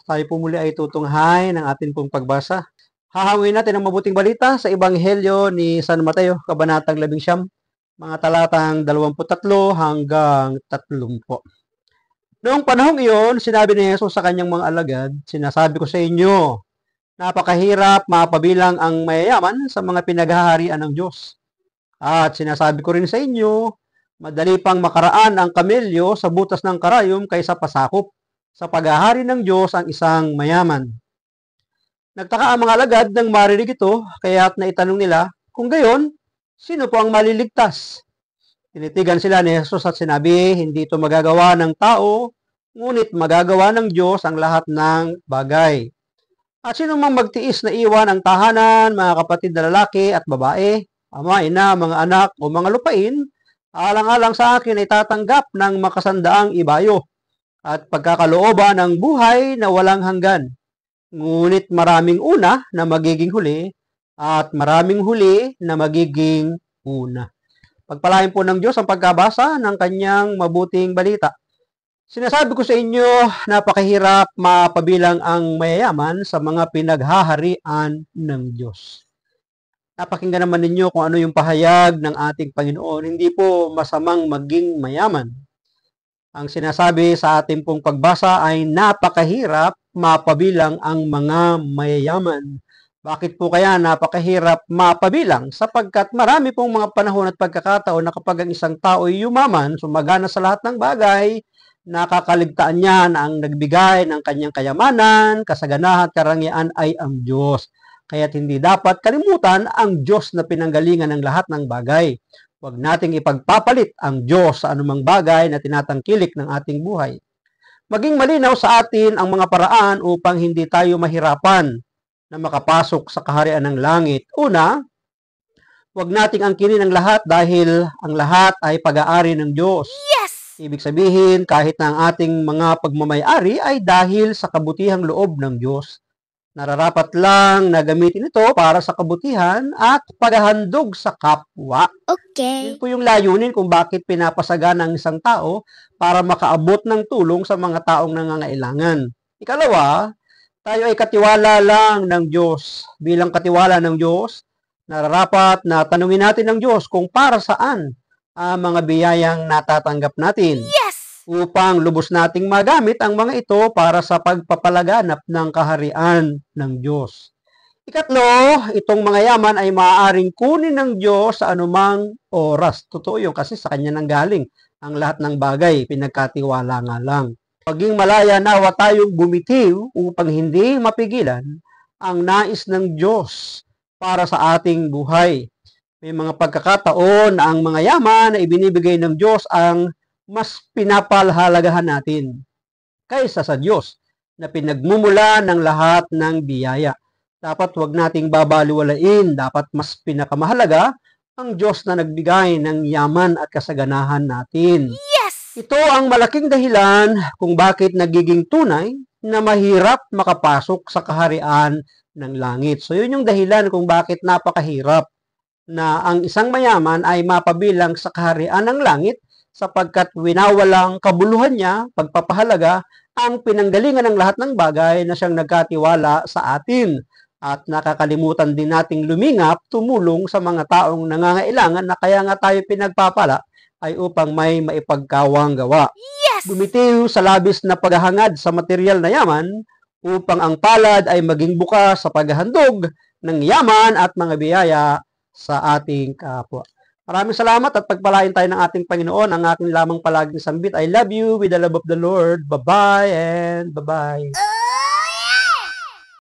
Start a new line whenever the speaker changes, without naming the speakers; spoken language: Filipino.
Tayo po muli ay tutunghay ng ating pong pagbasa. Hahawin natin ang mabuting balita sa Ebanghelyo ni San Mateo, Kabanatang 11, mga talatang 23 hanggang 30. Noong panahong iyon, sinabi ni Jesus sa kanyang mga alagad, "Sinasabi ko sa inyo, napakahirap mapabilang ang mayayaman sa mga pinaghaharian ng Diyos. At sinasabi ko rin sa inyo, madali pang makaraan ang kamelyo sa butas ng karayom kaysa pasakop sa paghahari ng Diyos ang isang mayaman." Nagtaka ang mga alagad nang marinig ito, kaya't naitanong nila, kung gayon, sino po ang maliligtas? Tinitigan sila ni Jesus at sinabi, hindi ito magagawa ng tao, ngunit magagawa ng Diyos ang lahat ng bagay. At sino mang magtiis na iwan ang tahanan, mga kapatid na lalaki at babae, ama, ina, mga anak o mga lupain, alang-alang sa akin ay tatanggap ng makasandaang ibayo at pagkakalooban ng buhay na walang hanggan. Ngunit maraming una na magiging huli at maraming huli na magiging una. Pagpalain po ng Diyos ang pagkabasa ng kanyang mabuting balita. Sinasabi ko sa inyo, napakahirap mapabilang ang mayayaman sa mga pinaghaharian ng Diyos. Napakinggan naman ninyo kung ano yung pahayag ng ating Panginoon. Hindi po masamang maging mayaman. Ang sinasabi sa ating pong pagbasa ay napakahirap mapabilang ang mga mayayaman. Bakit po kaya napakahirap mapabilang? Sapagkat marami pong mga panahon at pagkakataon na kapag ang isang tao ay yumaman, sumagana sa lahat ng bagay, nakakaligtaan niya na ang nagbigay ng kanyang kayamanan, kasaganahan at karangyaan ay ang Diyos. Kaya't hindi dapat kalimutan ang Diyos na pinanggalingan ng lahat ng bagay. Huwag nating ipagpapalit ang Diyos sa anumang bagay na tinatangkilik ng ating buhay. Maging malinaw sa atin ang mga paraan upang hindi tayo mahirapan na makapasok sa kaharian ng langit. Una, huwag nating angkinin ang lahat dahil ang lahat ay pag-aari ng Diyos.
Yes!
Ibig sabihin, kahit na ang ating mga pagmamayari ay dahil sa kabutihang loob ng Diyos. Nararapat lang na gamitin ito para sa kabutihan at paghahandog sa kapwa.
Okay.
Yun po yung layunin kung bakit pinapasagana ng isang tao para makaabot ng tulong sa mga taong nangangailangan. Ikalawa, tayo ay katiwala lang ng Diyos. Bilang katiwala ng Diyos, nararapat na tanungin natin ng Diyos kung para saan ang mga biyayang natatanggap natin.
Yes!
Upang lubos nating magamit ang mga ito para sa pagpapalaganap ng kaharian ng Diyos. Ikatlo, itong mga yaman ay maaaring kunin ng Diyos sa anumang oras. Totoo yun kasi sa Kanya nanggaling ang lahat ng bagay, pinagkatiwala nga lang. Paging malaya nawa tayong bumitiw upang hindi mapigilan ang nais ng Diyos para sa ating buhay. May mga pagkakataon na ang mga yaman na ibinibigay ng Diyos ang mas pinapalhalagahan natin kaysa sa Diyos na pinagmumula ng lahat ng biyaya. Dapat huwag nating babaliwalain, dapat mas pinakamahalaga ang Diyos na nagbigay ng yaman at kasaganahan natin.
Yes!
Ito ang malaking dahilan kung bakit nagiging tunay na mahirap makapasok sa kaharian ng langit. So yun yung dahilan kung bakit napakahirap na ang isang mayaman ay mapabilang sa kaharian ng langit sapagkat winawalang kabuluhan niya, pagpapahalaga, ang pinanggalingan ng lahat ng bagay na siyang nagkatiwala sa atin. At nakakalimutan din nating lumingap, tumulong sa mga taong nangangailangan na kaya nga tayo pinagpapala ay upang may maipagkawang gawa.
Yes!
Bumitiw sa labis na paghahangad sa material na yaman upang ang palad ay maging bukas sa paghahandog ng yaman at mga biyaya sa ating kapwa. Maraming salamat at pagpalain tayo ng ating Panginoon. Ang aking lamang palaging sambit, I love you with the love of the Lord. Bye-bye and bye-bye.